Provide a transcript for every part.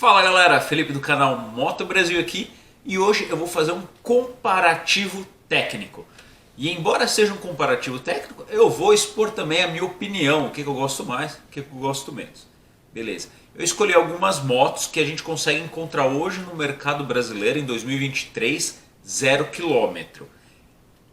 Fala galera, Felipe do canal Moto Brasil aqui e hoje eu vou fazer um comparativo técnico. E embora seja um comparativo técnico, eu vou expor também a minha opinião, o que eu gosto mais, o que eu gosto menos. Beleza, eu escolhi algumas motos que a gente consegue encontrar hoje no mercado brasileiro em 2023, 0 km.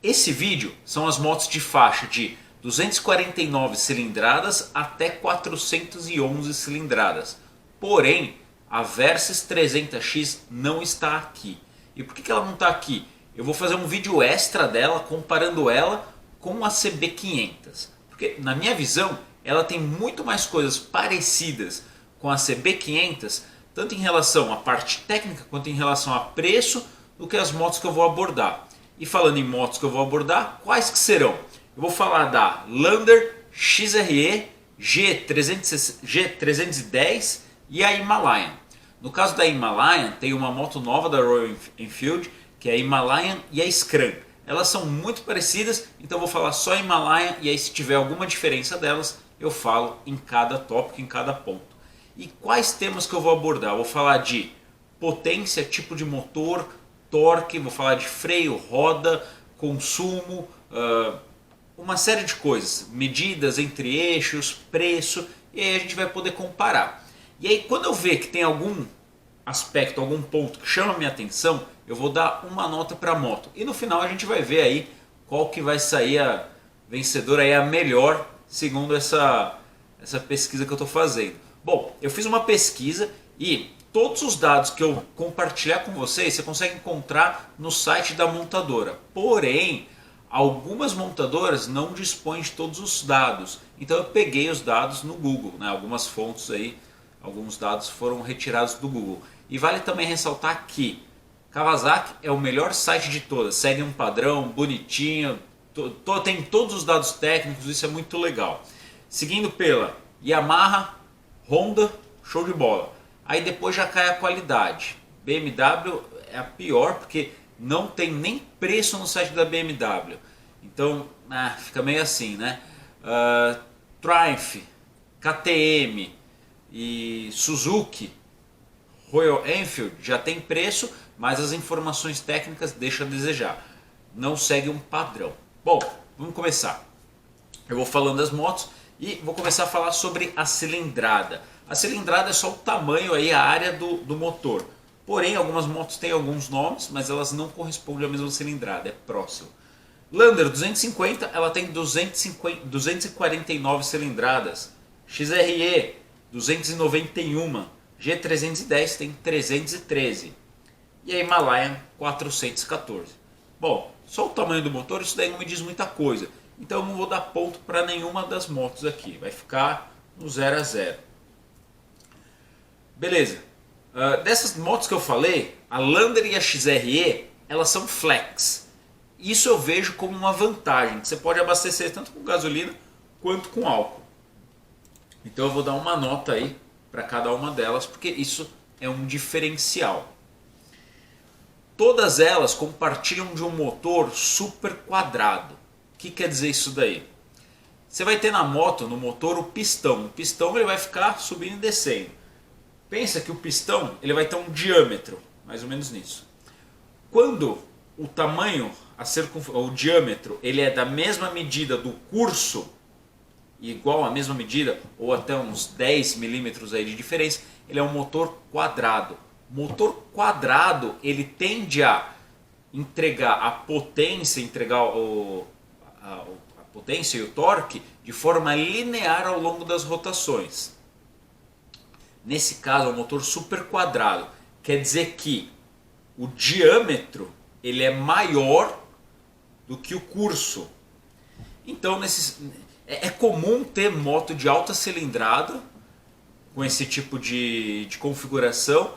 Esse vídeo são as motos de faixa de 249 cilindradas até 411 cilindradas. Porém, a Versys 300X não está aqui. E por que ela não está aqui? Eu vou fazer um vídeo extra dela comparando ela com a CB500. Porque na minha visão ela tem muito mais coisas parecidas com a CB500, tanto em relação à parte técnica quanto em relação a preço, do que as motos que eu vou abordar. E falando em motos que eu vou abordar, quais que serão? Eu vou falar da Lander XRE G310 e a Himalayan. No caso da Himalayan, tem uma moto nova da Royal Enfield, que é a Himalayan e a Scram. Elas são muito parecidas, então eu vou falar só a Himalayan e aí se tiver alguma diferença delas, eu falo em cada tópico, em cada ponto. E quais temas que eu vou abordar? Eu vou falar de potência, tipo de motor, torque, vou falar de freio, roda, consumo, uma série de coisas, medidas entre eixos, preço, e aí a gente vai poder comparar. E aí quando eu ver que tem algum aspecto, algum ponto que chama a minha atenção, eu vou dar uma nota para a moto. E no final a gente vai ver aí qual que vai sair a vencedora, aí a melhor, segundo essa pesquisa que eu estou fazendo. Bom, eu fiz uma pesquisa e todos os dados que eu compartilhar com vocês, você consegue encontrar no site da montadora. Porém, algumas montadoras não dispõem de todos os dados. Então eu peguei os dados no Google, né? Algumas fontes aí, alguns dados foram retirados do Google. E vale também ressaltar que Kawasaki é o melhor site de todas. Segue um padrão, bonitinho, tem todos os dados técnicos, isso é muito legal. Seguindo pela Yamaha, Honda, show de bola. Aí depois já cai a qualidade. BMW é a pior porque não tem nem preço no site da BMW. Então fica meio assim, né? Triumph, KTM e Suzuki, Royal Enfield já tem preço, mas as informações técnicas deixam a desejar. Não segue um padrão. Bom, vamos começar. Eu vou falando das motos e vou começar a falar sobre a cilindrada. A cilindrada é só o tamanho, aí, a área do motor. Porém, algumas motos têm alguns nomes, mas elas não correspondem à mesma cilindrada, é próximo. Lander 250, ela tem 249 cilindradas. XRE 291, G310 tem 313 e a Himalayan 414. Bom, só o tamanho do motor, isso daí não me diz muita coisa. Então eu não vou dar ponto para nenhuma das motos aqui, vai ficar no 0 a 0. Beleza, dessas motos que eu falei, a Lander e a XRE, elas são flex. Isso eu vejo como uma vantagem, que você pode abastecer tanto com gasolina quanto com álcool. Então eu vou dar uma nota aí para cada uma delas, porque isso é um diferencial. Todas elas compartilham de um motor super quadrado. O que quer dizer isso daí? Você vai ter na moto, no motor, o pistão. O pistão ele vai ficar subindo e descendo. Pensa que o pistão ele vai ter um diâmetro, mais ou menos nisso. Quando o tamanho, o diâmetro, ele é da mesma medida do curso, igual à mesma medida, ou até uns 10 milímetros aí de diferença, ele é um motor quadrado. Motor quadrado, ele tende a entregar a potência, a potência e o torque de forma linear ao longo das rotações. Nesse caso, é um motor super quadrado. Quer dizer que o diâmetro ele é maior do que o curso. Então, é comum ter moto de alta cilindrada com esse tipo de configuração.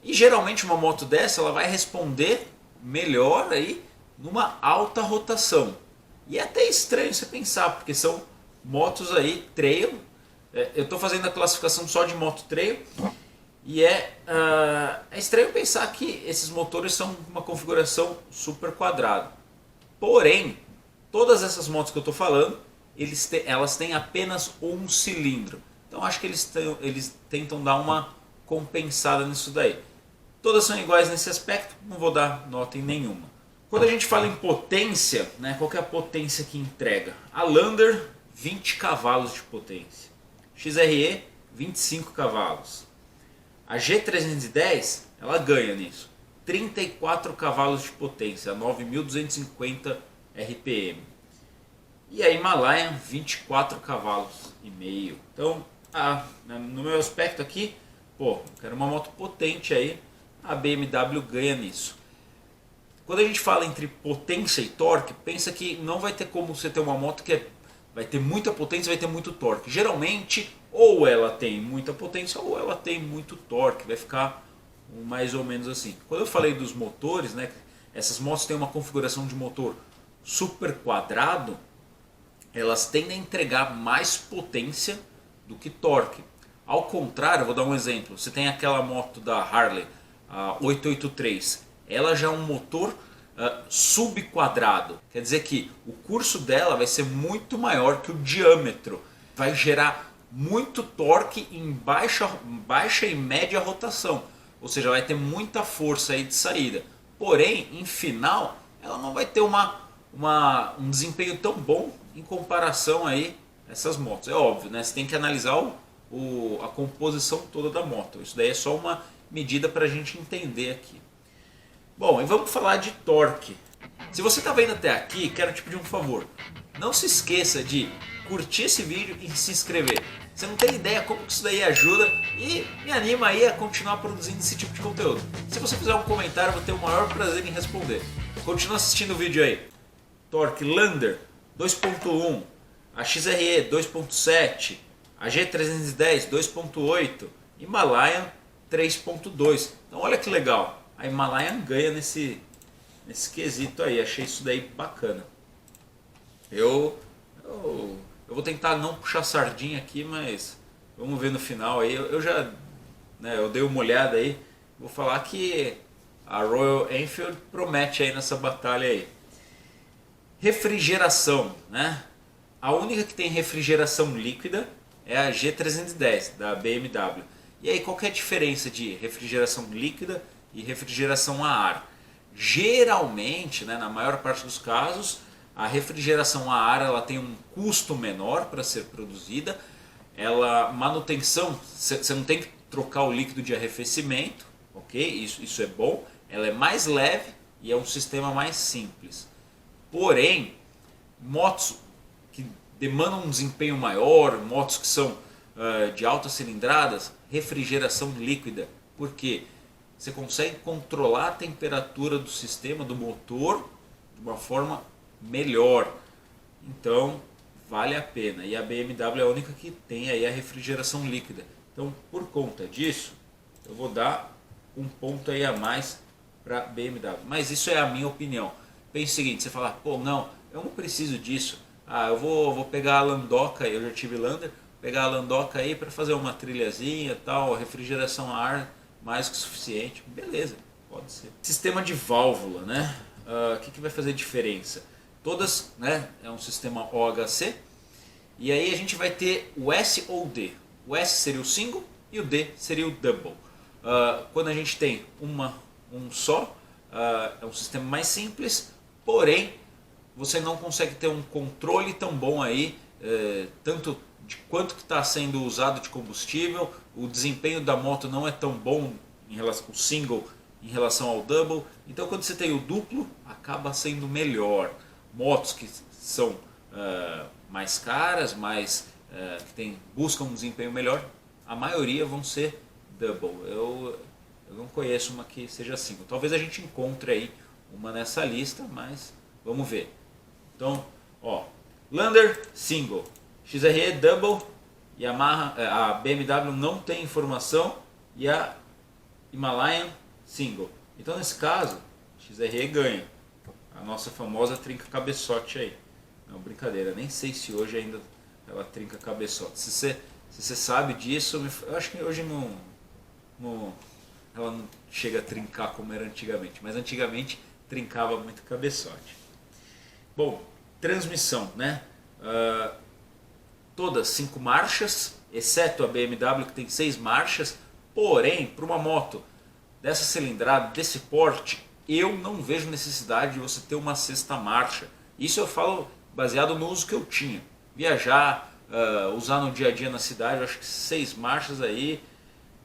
E geralmente uma moto dessa ela vai responder melhor aí numa alta rotação. E é até estranho você pensar, porque são motos aí trail. Eu estou fazendo a classificação só de moto trail. E é estranho pensar que esses motores são uma configuração super quadrada. Porém, todas essas motos que eu estou falando, elas têm apenas um cilindro. Então acho que eles tentam dar uma compensada nisso daí. Todas são iguais nesse aspecto, não vou dar nota em nenhuma. Quando a gente fala em potência, né, qual que é a potência que entrega? A Lander, 20 cavalos de potência. XRE, 25 cavalos. A G310, ela ganha nisso. 34 cavalos de potência, 9.250 RPM. E a Himalayan, 24 cavalos e meio. Então, no meu aspecto aqui, pô, quero uma moto potente aí, a BMW ganha nisso. Quando a gente fala entre potência e torque, pensa que não vai ter como você ter uma moto que vai ter muita potência e vai ter muito torque. Geralmente, ou ela tem muita potência ou ela tem muito torque, vai ficar mais ou menos assim. Quando eu falei dos motores, né, essas motos têm uma configuração de motor super quadrado, elas tendem a entregar mais potência do que torque. Ao contrário, eu vou dar um exemplo. Você tem aquela moto da Harley, a 883. Ela já é um motor subquadrado. Quer dizer que o curso dela vai ser muito maior que o diâmetro. Vai gerar muito torque em baixa e média rotação. Ou seja, vai ter muita força aí de saída. Porém, em final, ela não vai ter um desempenho tão bom em comparação aí a essas motos. É óbvio, né? Você tem que analisar a composição toda da moto. Isso daí é só uma medida para a gente entender aqui. Bom, e vamos falar de torque. Se você está vendo até aqui, quero te pedir um favor. Não se esqueça de curtir esse vídeo e se inscrever. Você não tem ideia como que isso daí ajuda e me anima aí a continuar produzindo esse tipo de conteúdo. Se você fizer um comentário, eu vou ter o maior prazer em responder. Continua assistindo o vídeo aí. Torque Lander 2.1, a XRE 2.7, a G310 2.8, Himalayan 3.2. Então olha que legal, a Himalayan ganha nesse quesito aí, achei isso daí bacana. Eu vou tentar não puxar sardinha aqui, mas vamos ver no final aí. Eu dei uma olhada aí, vou falar que a Royal Enfield promete aí nessa batalha aí. Refrigeração, né? A única que tem refrigeração líquida é a G310 da BMW. E aí qual que é a diferença de refrigeração líquida e refrigeração a ar? Geralmente, né, na maior parte dos casos, a refrigeração a ar ela tem um custo menor para ser produzida. Manutenção, você não tem que trocar o líquido de arrefecimento, ok? Isso é bom. Ela é mais leve e é um sistema mais simples. Porém, motos que demandam um desempenho maior, motos que são de altas cilindradas, refrigeração líquida. Por quê? Você consegue controlar a temperatura do sistema, do motor, de uma forma melhor. Então, vale a pena. E a BMW é a única que tem aí a refrigeração líquida. Então, por conta disso, eu vou dar um ponto aí a mais para a BMW. Mas isso é a minha opinião. Pense o seguinte, você fala, pô, não, eu não preciso disso. Eu vou pegar a Landoca, eu já tive Lander, pegar a Landoca aí para fazer uma trilhazinha, tal, refrigeração a ar mais que suficiente. Beleza, pode ser. Sistema de válvula, né? O que vai fazer diferença? Todas, né? É um sistema OHC. E aí a gente vai ter o S ou o D. O S seria o single e o D seria o double. Quando a gente tem um só, é um sistema mais simples. Porém, você não consegue ter um controle tão bom aí, tanto de quanto que está sendo usado de combustível, o desempenho da moto não é tão bom em relação ao single em relação ao double. Então quando você tem o duplo, acaba sendo melhor. Motos que são mais caras, que buscam um desempenho melhor, a maioria vão ser double. Eu não conheço uma que seja single. Talvez a gente encontre aí uma nessa lista, mas vamos ver. Então, Lander single, XRE double, Yamaha, a BMW não tem informação e a Himalayan single. Então nesse caso, XRE ganha. A nossa famosa trinca cabeçote aí. Não, brincadeira, nem sei se hoje ainda ela trinca cabeçote. Se você sabe disso, eu acho que hoje ela não chega a trincar como era antigamente, mas antigamente trincava muito cabeçote. Bom, transmissão, né? Todas 5 marchas, exceto a BMW que tem 6 marchas, Porém, para uma moto dessa cilindrada, desse porte, eu não vejo necessidade de você ter uma sexta marcha. Isso eu falo baseado no uso que eu tinha. Viajar, usar no dia a dia na cidade, eu acho que 6 marchas aí,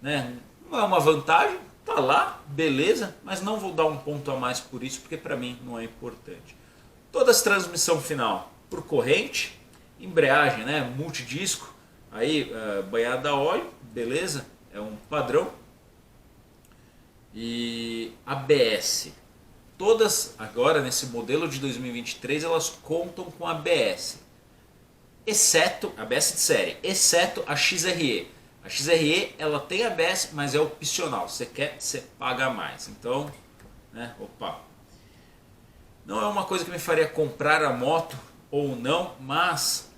né, não é uma vantagem, tá lá, beleza, mas não vou dar um ponto a mais por isso, porque para mim não é importante. Todas as transmissão final por corrente, embreagem, né, multidisco, aí banhada a óleo, beleza, é um padrão. E ABS, todas agora nesse modelo de 2023 elas contam com ABS, exceto ABS de série, exceto a XRE. A XRE ela tem ABS, mas é opcional. Você quer, você paga mais. Então, né, opa. Não é uma coisa que me faria comprar a moto ou não, mas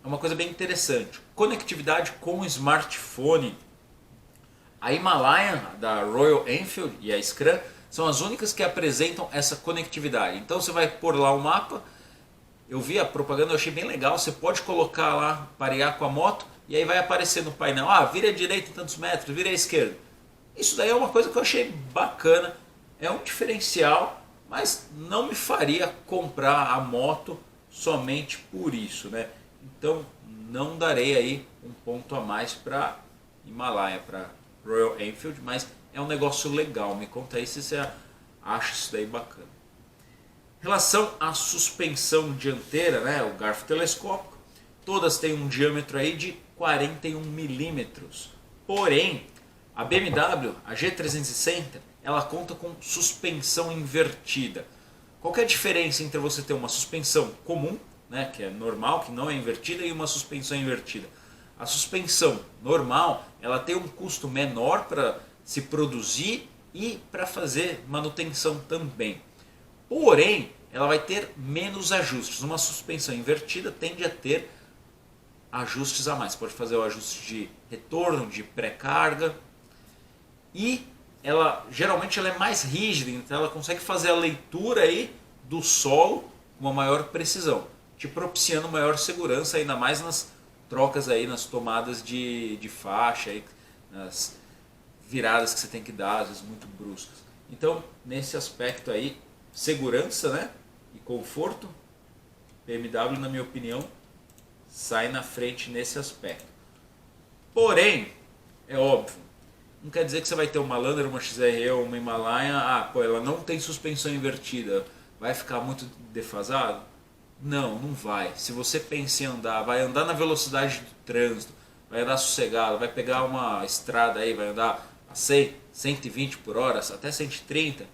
é uma coisa bem interessante. Conectividade com o smartphone. A Himalayan da Royal Enfield e a Scram são as únicas que apresentam essa conectividade. Então você vai pôr lá o mapa. Eu vi a propaganda, eu achei bem legal. Você pode colocar lá, parear com a moto, e aí vai aparecer no painel, vira à direita em tantos metros, vira à esquerda. Isso daí é uma coisa que eu achei bacana, é um diferencial, mas não me faria comprar a moto somente por isso, né? Então não darei aí um ponto a mais para Himalaia, para Royal Enfield, mas é um negócio legal. Me conta aí se você acha isso daí bacana. Em relação à suspensão dianteira, né, o garfo telescópico, todas têm um diâmetro aí de 41 milímetros. Porém, a BMW, a G360, ela conta com suspensão invertida. Qual que é a diferença entre você ter uma suspensão comum, né, que é normal, que não é invertida, e uma suspensão invertida? A suspensão normal, ela tem um custo menor para se produzir e para fazer manutenção também. Porém, ela vai ter menos ajustes. Uma suspensão invertida tende a ter ajustes a mais. Pode fazer o ajuste de retorno, de pré-carga. E ela geralmente ela é mais rígida, então ela consegue fazer a leitura aí do solo com uma maior precisão, te propiciando maior segurança, ainda mais nas trocas aí, nas tomadas de faixa, aí, nas viradas que você tem que dar, às vezes muito bruscas. Então, nesse aspecto aí, segurança, né, e conforto, BMW, na minha opinião, sai na frente nesse aspecto. Porém, é óbvio, não quer dizer que você vai ter uma Lander, uma XRE ou uma Himalayan, ela não tem suspensão invertida, vai ficar muito defasado? Não, não vai. Se você pensa em andar, vai andar na velocidade do trânsito, vai andar sossegado, vai pegar uma estrada aí, vai andar a 100, 120 por hora, até 130,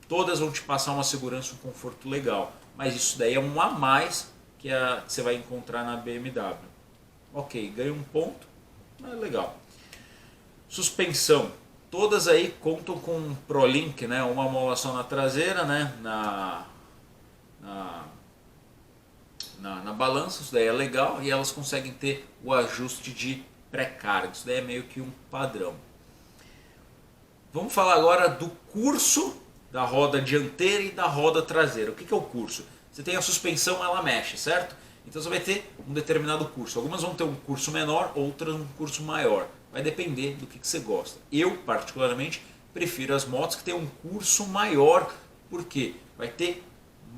todas vão te passar uma segurança, um conforto legal. Mas isso daí é um a mais que você vai encontrar na BMW. Ok, ganha um ponto, mas legal. Suspensão. Todas aí contam com um ProLink, né? Uma amolação na traseira, né? Na balança, isso daí é legal. E elas conseguem ter o ajuste de pré-carga. Isso daí é meio que um padrão. Vamos falar agora do curso da roda dianteira e da roda traseira. O que é o curso? Você tem a suspensão, ela mexe, certo? Então você vai ter um determinado curso. Algumas vão ter um curso menor, outras um curso maior. Vai depender do que você gosta. Eu, particularmente, prefiro as motos que têm um curso maior, porque vai ter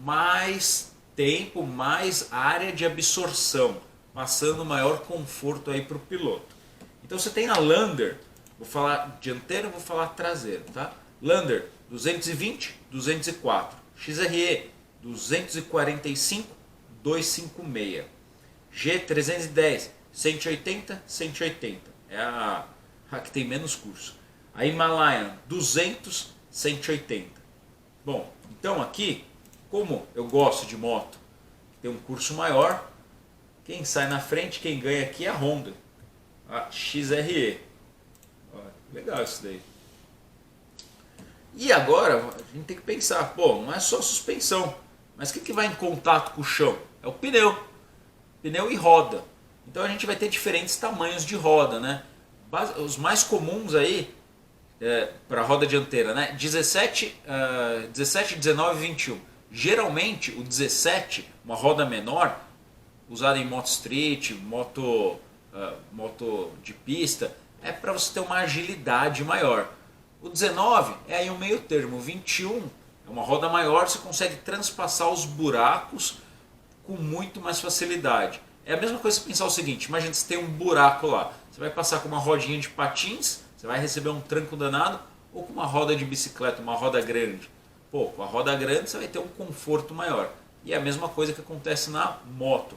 mais tempo, mais área de absorção, passando maior conforto aí para o piloto. Então você tem a Lander, vou falar dianteira, vou falar traseira, tá? Lander 220, 204, XRE 245, 256, G310 180, 180. É a que tem menos curso. A Himalayan 200, 180. Bom, então aqui, como eu gosto de moto que tem um curso maior, quem sai na frente, quem ganha aqui é a Honda, a XRE. Legal isso daí. E agora a gente tem que pensar, não é só suspensão, mas o que vai em contato com o chão? É o pneu e roda. Então a gente vai ter diferentes tamanhos de roda, né? Os mais comuns aí para a roda dianteira, né? 17, 19 e 21. Geralmente o 17, uma roda menor, usada em moto street, moto de pista, é para você ter uma agilidade maior. O 19 é aí um meio termo. O 21 é uma roda maior, você consegue transpassar os buracos com muito mais facilidade. É a mesma coisa que pensar o seguinte, imagina que você tem um buraco lá, você vai passar com uma rodinha de patins, você vai receber um tranco danado, ou com uma roda de bicicleta, uma roda grande. Pô, com a roda grande você vai ter um conforto maior. E é a mesma coisa que acontece na moto,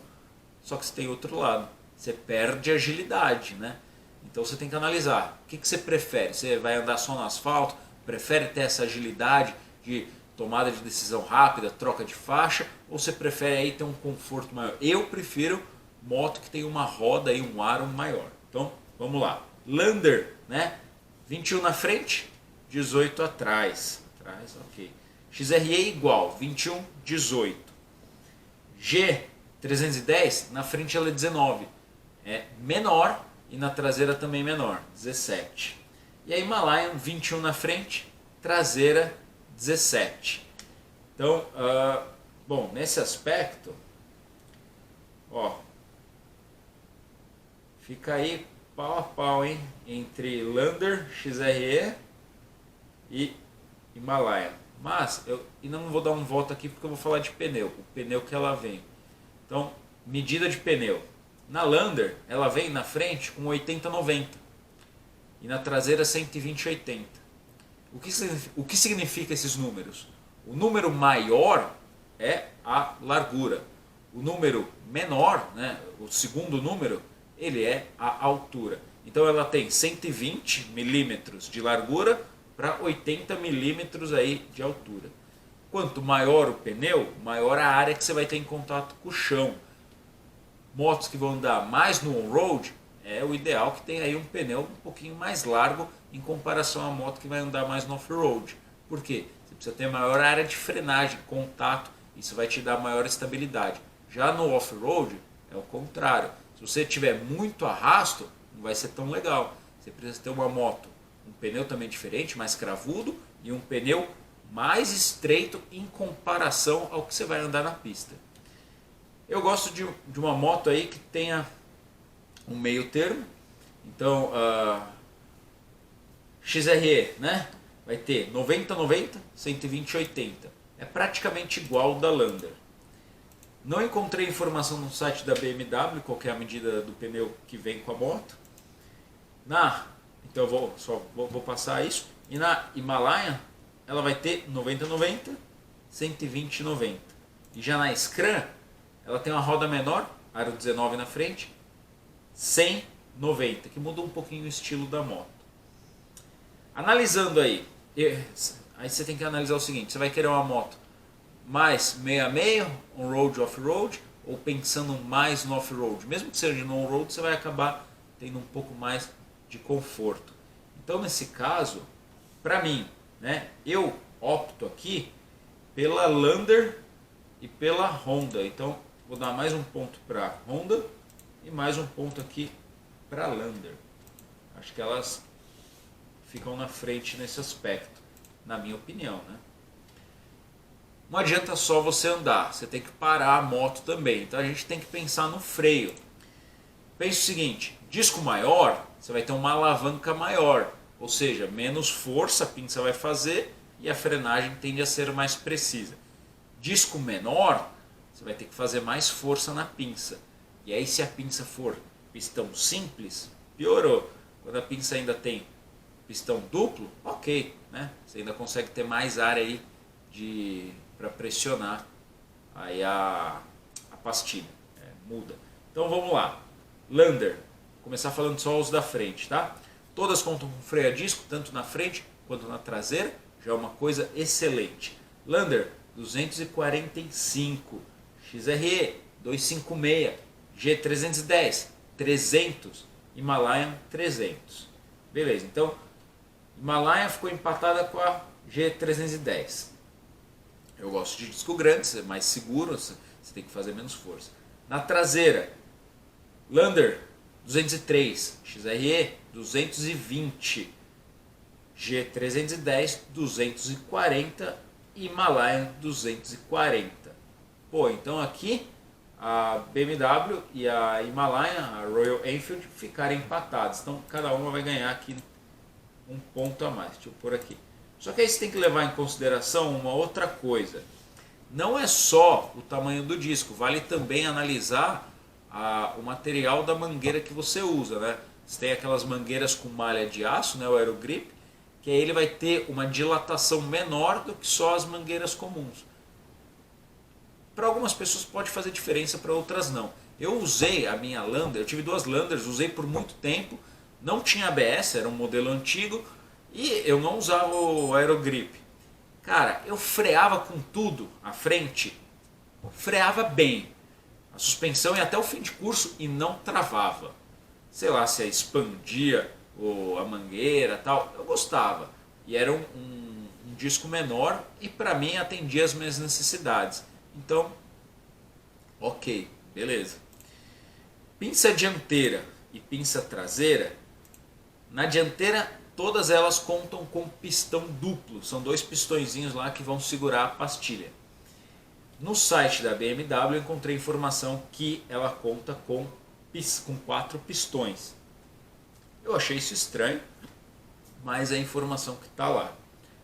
só que você tem outro lado, você perde agilidade, né? Então você tem que analisar, o que você prefere? Você vai andar só no asfalto, prefere ter essa agilidade de tomada de decisão rápida, troca de faixa, ou você prefere aí ter um conforto maior? Eu prefiro moto que tem uma roda e um aro maior. Então, vamos lá. Lander, né? 21 na frente, 18 atrás. Atrás, ok. XRE igual, 21, 18. G310, na frente ela é 19. É menor e na traseira também menor, 17. E a Himalayan, 21 na frente, traseira 17. Então, bom, nesse aspecto, ó, fica aí pau a pau, hein, entre Lander, XRE e Himalayan. Mas eu não vou dar um voto aqui porque eu vou falar de pneu, o pneu que ela vem. Então, medida de pneu. Na Lander, ela vem na frente com 80-90 e na traseira 120-80. O que significa esses números? O número maior é a largura. O número menor, né, o segundo número, ele é a altura. Então ela tem 120 milímetros de largura para 80 milímetros aí de altura. Quanto maior o pneu, maior a área que você vai ter em contato com o chão. Motos que vão andar mais no on-road, é o ideal que tenha aí um pneu um pouquinho mais largo em comparação à moto que vai andar mais no off-road. Por quê? Você precisa ter maior área de frenagem, contato, isso vai te dar maior estabilidade. Já no off-road é o contrário. Se você tiver muito arrasto, não vai ser tão legal. Você precisa ter uma moto, um pneu também diferente, mais cravudo, e um pneu mais estreito em comparação ao que você vai andar na pista. Eu gosto de uma moto aí que tenha um meio termo. Então, XRE, né? Vai ter 90-90, 120-80. É praticamente igual ao da Lander. Não encontrei informação no site da BMW, qual é a medida do pneu que vem com a moto. Então eu vou passar isso. E na Himalayan, ela vai ter 90-90, 120-90. E já na Scram, ela tem uma roda menor, aro 19 na frente, 100-90, que muda um pouquinho o estilo da moto. Analisando aí você tem que analisar o seguinte, você vai querer uma moto mais meio a meio, on-road, off-road, ou pensando mais no off-road. Mesmo que seja no on-road, você vai acabar tendo um pouco mais de conforto. Então nesse caso, para mim, né, eu opto aqui pela Lander e pela Honda. Então vou dar mais um ponto para Honda e mais um ponto aqui para Lander. Acho que elas ficam na frente nesse aspecto, na minha opinião, né? Não adianta só você andar, você tem que parar a moto também. Então a gente tem que pensar no freio. Pense o seguinte, disco maior, você vai ter uma alavanca maior, ou seja, menos força a pinça vai fazer e a frenagem tende a ser mais precisa. Disco menor, você vai ter que fazer mais força na pinça. E aí se a pinça for pistão simples, piorou. Quando a pinça ainda tem pistão duplo, ok, né? Você ainda consegue ter mais área aí para pressionar aí a pastilha, muda. Então vamos lá, Lander, começar falando só os da frente, tá? Todas contam com freio a disco, tanto na frente quanto na traseira, já é uma coisa excelente. Lander 245, XRE 256, G310 300, Himalayan 300. Beleza, então Himalayan ficou empatada com a G310. Eu gosto de disco grande, é mais seguro, você tem que fazer menos força. Na traseira, Lander 203, XRE 220, G310 240, Himalayan 240. Pô, então aqui a BMW e a Himalayan, a Royal Enfield, ficarem empatadas. Então cada uma vai ganhar aqui um ponto a mais. Deixa eu pôr aqui. Só que aí você tem que levar em consideração uma outra coisa. Não é só o tamanho do disco, vale também analisar o material da mangueira que você usa, né? Você tem aquelas mangueiras com malha de aço, né, o Aerogrip, que aí ele vai ter uma dilatação menor do que só as mangueiras comuns. Para algumas pessoas pode fazer diferença, para outras não. Eu usei a minha Lander, eu tive duas Landers, usei por muito tempo, não tinha ABS, era um modelo antigo, e eu não usava o Aerogrip. Cara, eu freava com tudo à frente, freava bem. A suspensão ia até o fim de curso e não travava. Sei lá se expandia a mangueira e tal, eu gostava. E era um disco menor e para mim atendia as minhas necessidades. Então, ok, beleza. Pinça dianteira e pinça traseira. Na dianteira, todas elas contam com pistão duplo. São dois pistõezinhos lá que vão segurar a pastilha. No site da BMW eu encontrei informação que ela conta com 4 pistões. Eu achei isso estranho, mas é a informação que está lá.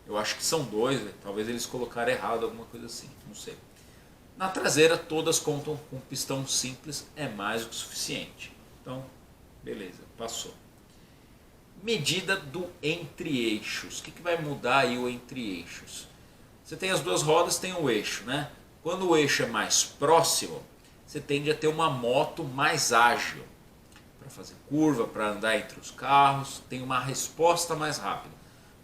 Eu acho que são 2, talvez eles colocaram errado, alguma coisa assim, não sei. Na traseira todas contam com pistão simples, é mais do que suficiente. Então, beleza, passou. Medida do entre-eixos. O que vai mudar aí o entre-eixos? Você tem as duas rodas, tem o eixo, né? Quando o eixo é mais próximo, você tende a ter uma moto mais ágil. Para fazer curva, para andar entre os carros, tem uma resposta mais rápida.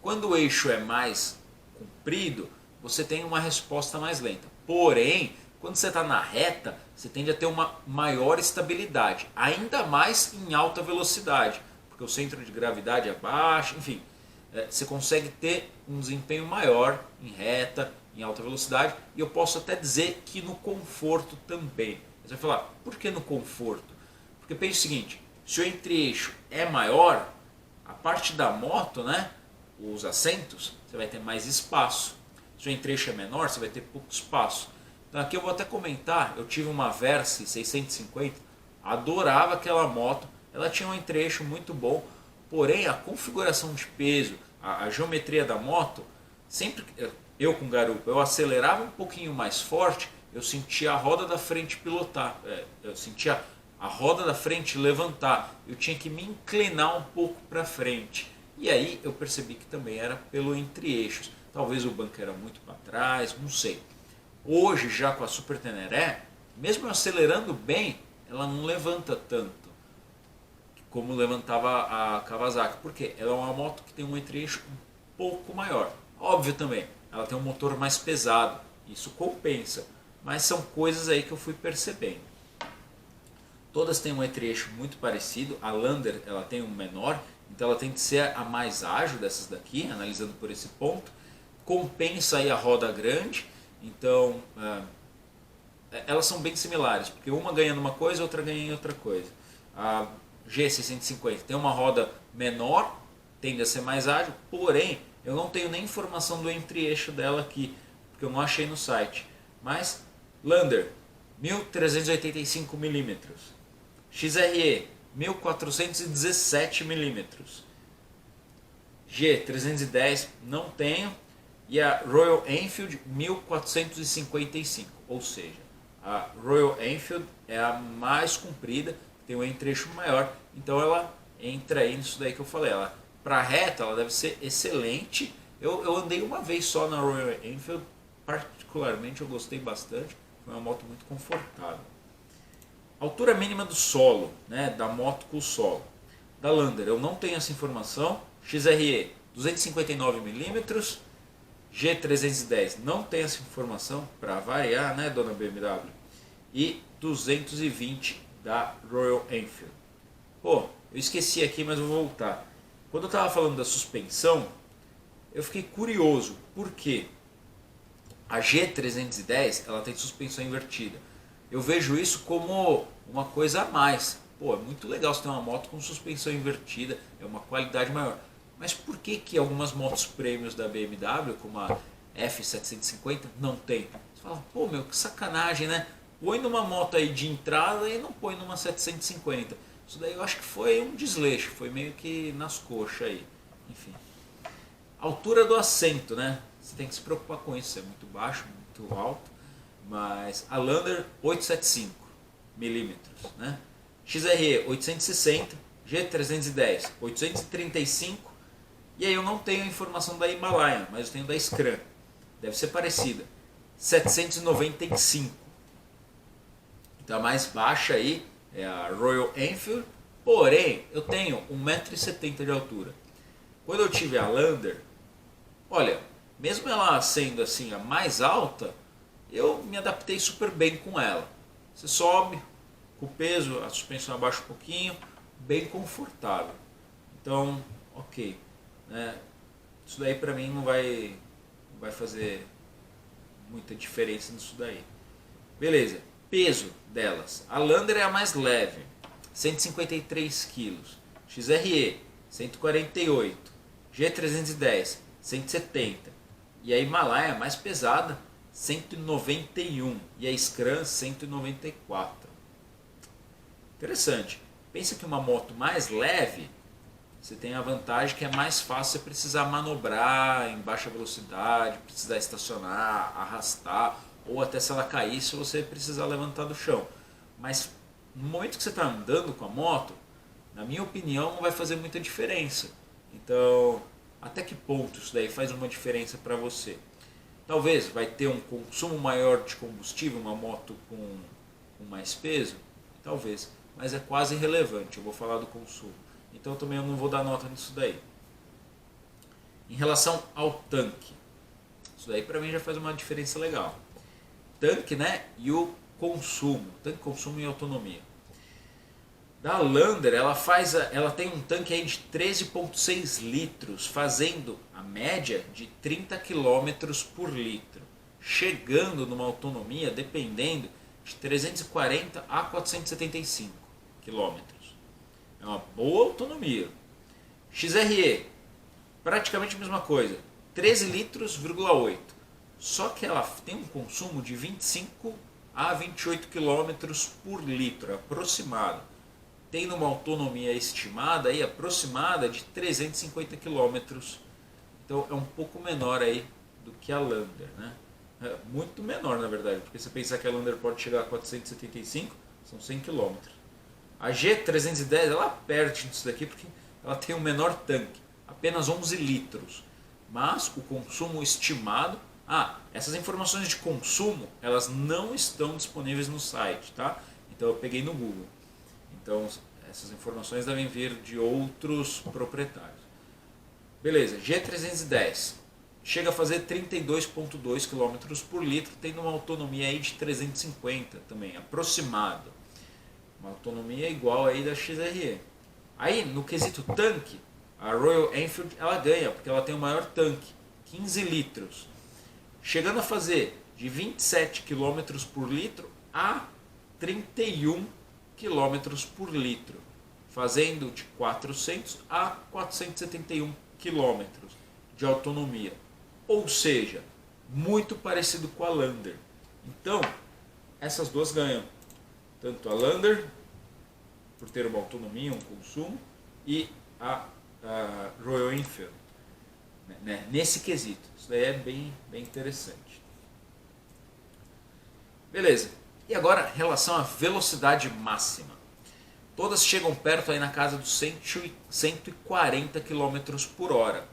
Quando o eixo é mais comprido, você tem uma resposta mais lenta. Porém, quando você está na reta, você tende a ter uma maior estabilidade, ainda mais em alta velocidade, porque o centro de gravidade é baixo, enfim, você consegue ter um desempenho maior em reta, em alta velocidade, e eu posso até dizer que no conforto também. Você vai falar, por que no conforto? Porque pense o seguinte, se o entre-eixo é maior, a parte da moto, né, os assentos, você vai ter mais espaço. Se o entre-eixo é menor, você vai ter pouco espaço. Então aqui eu vou até comentar, eu tive uma Versys 650, adorava aquela moto, ela tinha um entre-eixo muito bom, porém a configuração de peso, a geometria da moto, sempre eu com garupa, eu acelerava um pouquinho mais forte, eu sentia a roda da frente pilotar, eu sentia a roda da frente levantar, eu tinha que me inclinar um pouco para frente. E aí eu percebi que também era pelo entre-eixos. Talvez o banco era muito para trás, não sei. Hoje, já com a Super Teneré, mesmo acelerando bem, ela não levanta tanto como levantava a Kawasaki. Porque ela é uma moto que tem um entre-eixo um pouco maior. Óbvio também, ela tem um motor mais pesado, isso compensa. Mas são coisas aí que eu fui percebendo. Todas têm um entre-eixo muito parecido, a Lander ela tem um menor, então ela tem que ser a mais ágil dessas daqui, analisando por esse ponto. Compensa aí a roda grande, então elas são bem similares, porque uma ganha numa coisa, outra ganha em outra coisa. A G650 tem uma roda menor, tende a ser mais ágil, porém eu não tenho nem informação do entre-eixo dela aqui, porque eu não achei no site. Mas Lander, 1385 mm, XRE, 1417 mm, G310 não tenho, e a Royal Enfield 1455, ou seja, a Royal Enfield é a mais comprida, tem um entre-eixo maior, então ela entra aí nisso daí que eu falei. Ela, para reta, ela deve ser excelente. Eu andei uma vez só na Royal Enfield, particularmente eu gostei bastante, foi uma moto muito confortável. Altura mínima do solo, né, da moto com o solo. Da Lander, eu não tenho essa informação. XRE 259 mm, G310 não tem essa informação, para variar, né, dona BMW. E 220 da Royal Enfield. Pô, eu esqueci aqui, mas vou voltar. Quando eu estava falando da suspensão, eu fiquei curioso, por quê? A G310 ela tem suspensão invertida. Eu vejo isso como uma coisa a mais. Pô, é muito legal você ter uma moto com suspensão invertida, é uma qualidade maior. Mas por que algumas motos prêmios da BMW, como a F750, não tem? Você fala, pô meu, que sacanagem, né? põe numa moto aí de entrada e não põe numa 750. Isso daí eu acho que foi um desleixo, foi meio que nas coxas aí. Enfim. Altura do assento, né? Você tem que se preocupar com isso, é muito baixo, muito alto. Mas a Lander 875 milímetros, né? XRE 860, G310 835. E aí eu não tenho a informação da Himalayan, mas eu tenho da Scram. Deve ser parecida. 795. Então a mais baixa aí é a Royal Enfield. Porém, eu tenho 1,70 m de altura. Quando eu tive a Lander, olha, mesmo ela sendo assim a mais alta, eu me adaptei super bem com ela. Você sobe com o peso, a suspensão abaixa um pouquinho, bem confortável. Então, ok. Né? Isso daí pra mim não vai fazer muita diferença nisso daí. Beleza, peso delas. A Lander é a mais leve, 153 kg. XRE, 148. G310, 170. E a Himalaia mais pesada, 191. E a Scram, 194. Interessante. Pensa que uma moto mais leve, você tem a vantagem que é mais fácil você precisar manobrar em baixa velocidade, precisar estacionar, arrastar, ou até se ela cair, se você precisar levantar do chão. Mas no momento que você está andando com a moto, na minha opinião, não vai fazer muita diferença. Então, até que ponto isso daí faz uma diferença para você? Talvez vai ter um consumo maior de combustível, uma moto com mais peso? Talvez, mas é quase irrelevante, eu vou falar do consumo. Então também eu não vou dar nota nisso daí. Em relação ao tanque, isso daí para mim já faz uma diferença legal. Tanque, né? E o consumo, tanque, consumo e autonomia. Da Lander, ela tem um tanque aí de 13,6 litros, fazendo a média de 30 km por litro, chegando numa autonomia, dependendo, de 340 a 475 km. É uma boa autonomia. XRE, praticamente a mesma coisa, 13 litros,8. Só que ela tem um consumo de 25 a 28 km por litro, aproximado. Tem uma autonomia estimada aí, aproximada de 350 km. Então é um pouco menor aí do que a Lander, né? É muito menor na verdade, porque você pensar que a Lander pode chegar a 475, são 100 km. A G310 ela perde nisso daqui porque ela tem um menor tanque, apenas 11 litros. Mas o consumo estimado, essas informações de consumo, elas não estão disponíveis no site, tá? Então eu peguei no Google. Então essas informações devem vir de outros proprietários. Beleza, G310 chega a fazer 32,2 km por litro, tendo uma autonomia aí de 350 também, aproximado. Uma autonomia igual aí da XRE. Aí no quesito tanque, a Royal Enfield ela ganha, porque ela tem o maior tanque, 15 litros, chegando a fazer de 27 km por litro a 31 km por litro, fazendo de 400 a 471 km de autonomia. Ou seja, muito parecido com a Lander. Então, essas duas ganham. Tanto a Lander, por ter uma autonomia, um consumo, e a Royal Enfield, né? Nesse quesito. Isso daí é bem interessante. Beleza. E agora, em relação à velocidade máxima. Todas chegam perto aí na casa dos 140 km por hora.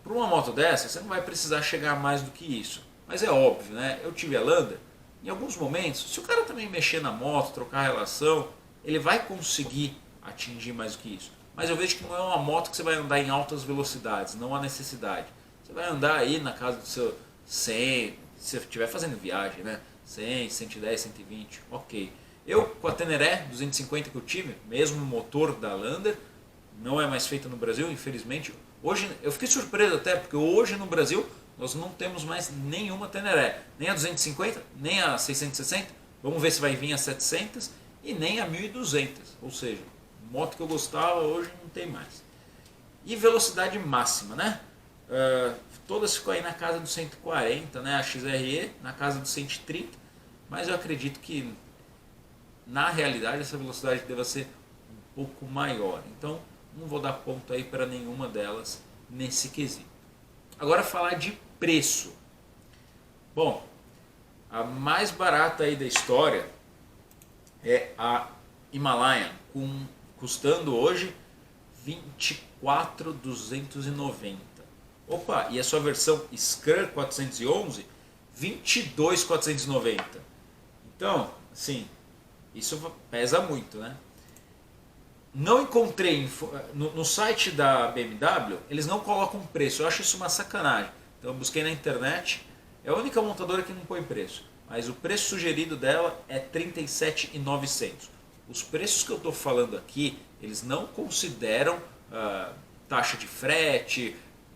Para uma moto dessa, você não vai precisar chegar mais do que isso. Mas é óbvio, né? Eu tive a Lander. Em alguns momentos, se o cara também mexer na moto, trocar a relação, ele vai conseguir atingir mais do que isso. Mas eu vejo que não é uma moto que você vai andar em altas velocidades, não há necessidade. Você vai andar aí na casa do seu 100, se você estiver fazendo viagem, né? 100, 110, 120, ok. Eu, com a Teneré 250 que eu tive, mesmo motor da Lander, não é mais feita no Brasil, infelizmente. Hoje, eu fiquei surpreso até, porque hoje no Brasil nós não temos mais nenhuma Teneré. Nem a 250, nem a 660. Vamos ver se vai vir a 700 e nem a 1200. Ou seja, moto que eu gostava hoje não tem mais. E velocidade máxima, né? Todas ficam aí na casa dos 140, né? A XRE na casa dos 130. mas eu acredito que na realidade essa velocidade deva ser um pouco maior. Então não vou dar ponto aí para nenhuma delas nesse quesito. Agora falar de preço. Bom, a mais barata aí da história é a Himalayan, custando hoje 24.290. Opa, e a sua versão Scrum 411, 22.490. Então, assim, isso pesa muito, né? Não encontrei no site da BMW, eles não colocam preço. Eu acho isso uma sacanagem. Então eu busquei na internet. É a única montadora que não põe preço. Mas o preço sugerido dela é 37.900. Os preços que eu estou falando aqui, eles não consideram taxa de frete,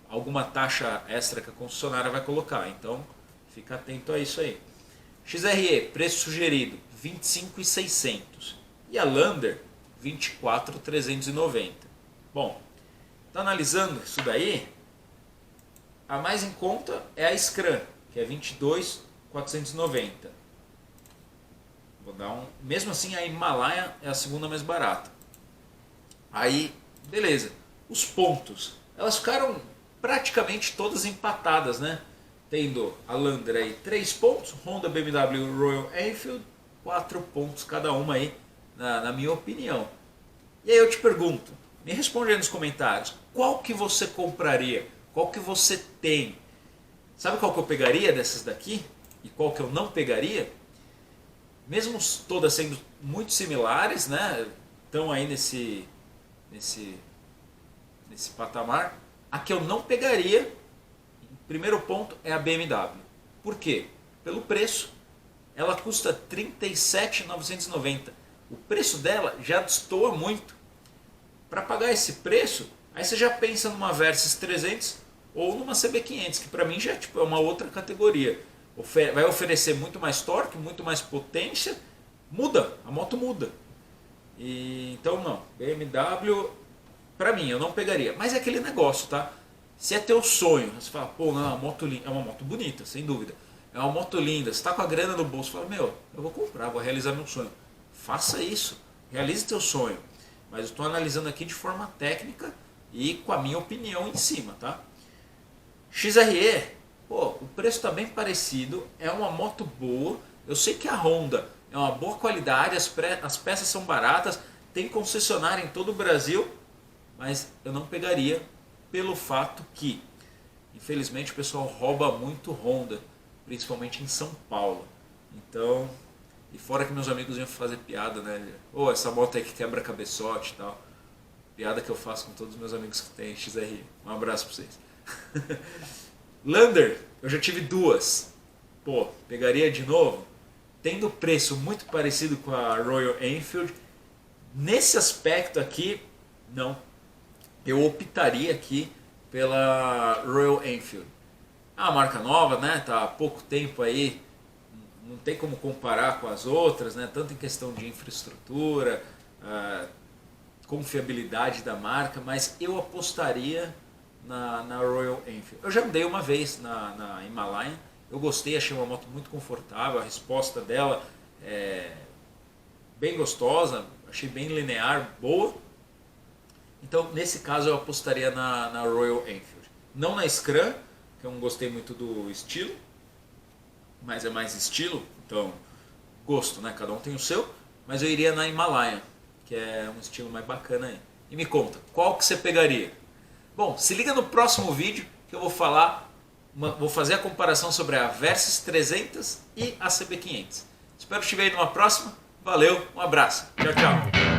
alguma taxa extra que a concessionária vai colocar. Então fica atento a isso aí. XRE, preço sugerido 25.600. E a Lander 24.390. Bom, tá analisando isso daí, a mais em conta é a Scrum, que é 22.490. Vou dar um, mesmo assim a Himalaia é a segunda mais barata. Aí, beleza. Os pontos, elas ficaram praticamente todas empatadas, né? Tendo a Lander aí 3 pontos, Honda, BMW, Royal Enfield 4 pontos cada uma aí, na minha opinião. E aí eu te pergunto, me responde aí nos comentários, qual que você compraria? Qual que você tem? Sabe qual que eu pegaria dessas daqui? E qual que eu não pegaria? Mesmo todas sendo muito similares, né? Estão aí nesse patamar. A que eu não pegaria, em primeiro ponto, é a BMW. Por quê? Pelo preço. Ela custa 37.990. O preço dela já destoa muito. Para pagar esse preço, aí você já pensa numa Versys 300 ou numa CB500, que para mim já é uma outra categoria. Vai oferecer muito mais torque, muito mais potência, muda, a moto muda. Então não, BMW, para mim, eu não pegaria. Mas é aquele negócio, tá? Se é teu sonho, você fala, pô, não, é uma moto bonita, sem dúvida. É uma moto linda, você está com a grana no bolso, fala, meu, eu vou comprar, vou realizar meu sonho. Faça isso, realize teu sonho. Mas eu estou analisando aqui de forma técnica e com a minha opinião em cima, tá? XRE, pô, o preço está bem parecido, é uma moto boa. Eu sei que a Honda é uma boa qualidade, as peças são baratas, tem concessionária em todo o Brasil, mas eu não pegaria pelo fato que, infelizmente, o pessoal rouba muito Honda, principalmente em São Paulo. Então, e fora que meus amigos iam fazer piada, né? Ô, essa moto aí que quebra cabeçote e tal. Piada que eu faço com todos os meus amigos que têm XRE. Um abraço pra vocês. Lander, eu já tive 2. Pô, pegaria de novo. Tendo preço muito parecido com a Royal Enfield. Nesse aspecto aqui, não. Eu optaria aqui pela Royal Enfield. É uma marca nova, né? Tá há pouco tempo aí. Não tem como comparar com as outras, né? Tanto em questão de infraestrutura, confiabilidade da marca, mas eu apostaria na Royal Enfield. Eu já andei uma vez na Himalayan, eu gostei, achei uma moto muito confortável, a resposta dela é bem gostosa, achei bem linear, boa. Então, nesse caso, eu apostaria na Royal Enfield. Não na Scrum, que eu não gostei muito do estilo, mas é mais estilo, então gosto, né? Cada um tem o seu, mas eu iria na Himalayan, que é um estilo mais bacana aí. E me conta, qual que você pegaria? Bom, se liga no próximo vídeo que eu vou fazer a comparação sobre a Versys 300 e a CB500. Espero te ver aí numa próxima. Valeu, um abraço. Tchau, tchau.